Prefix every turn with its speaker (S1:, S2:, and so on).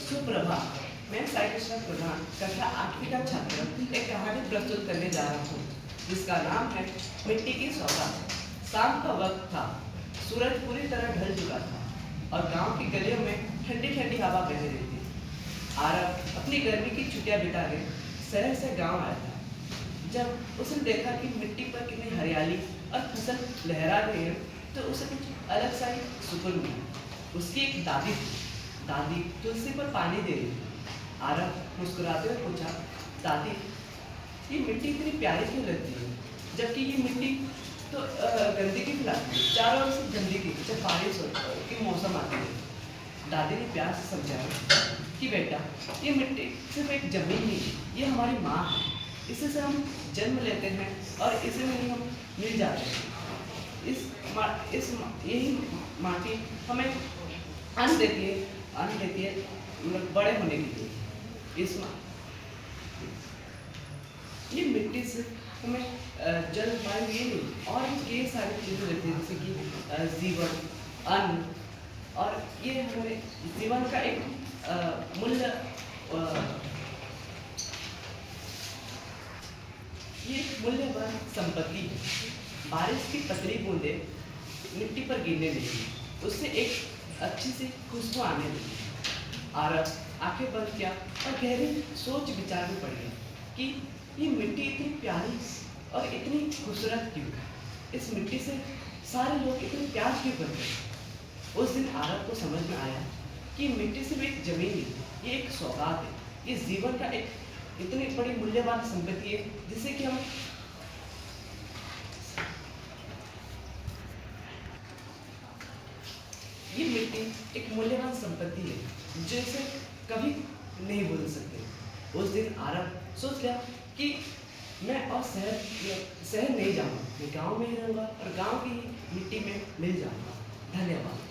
S1: सुप्रभात। मैं साई कृष्ण प्रधान कक्षा 8वीं का छात्र एक कहानी प्रस्तुत करने जा रहा हूँ जिसका नाम है मिट्टी की सौगात। शाम का वक्त था, सूरज पूरी तरह ढल चुका था और गांव की गलियों में ठंडी ठंडी हवा बह रही थी। आरव अपनी गर्मी की छुट्टियां बिताने शहर से गांव आया था। जब उसने देखा कि मिट्टी पर कितनी हरियाली और फसल लहरा रही है तो उसे कुछ अलग सा ही सुकून मिला। उसकी एक दादी थी। दादी तुलसी पर पानी दे रही थी। आरव मुस्कुराते हुए पूछा, दादी ये मिट्टी इतनी प्यारी क्यों लगती है, जबकि ये मिट्टी तो गंदगी फैलाती है, चारों ओर से गंदगी जब बारिश की मौसम आती है। दादी ने प्यार से समझाया कि बेटा ये मिट्टी सिर्फ एक जमीन नहीं, ये हमारी माँ है। इसी से हम जन्म लेते हैं और इसी में ही हम मिल जाते हैं। यही माटी हमें अन्न देती है मतलब बड़े होने के लिए। ये मिट्टी से हमें जल वायु ये नहीं और भी कई सारी चीज़ें देती है, जैसे कि जीवन, अन्न, और ये हमारे जीवन का एक मूल्य ये मूल्यवान संपत्ति है। बारिश की पतली बूंदें मिट्टी पर गिरने लगी, उससे एक अच्छी सी खुशबू आने लगी। आरव आंखें बंद किया और गहरी सोच विचार में पड़ गया कि ये मिट्टी इतनी प्यारी और इतनी खूबसूरत क्यों है, इस मिट्टी से सारे लोग इतने प्यार क्यों करते हैं। उस दिन आरव को समझ में आया कि मिट्टी सिर्फ एक जमीन नहीं, ये एक सौगात है, ये जीवन का एक इतनी बड़ी मूल्यवान संपत्ति है जिसे कि हम ये मिट्टी एक मूल्यवान संपत्ति है जिसे कभी नहीं भूल सकते। उस दिन आरव सोच लिया कि मैं और शहर नहीं जाऊंगा, मैं गांव में ही रहूंगा और गांव की मिट्टी में मिल जाऊंगा। धन्यवाद।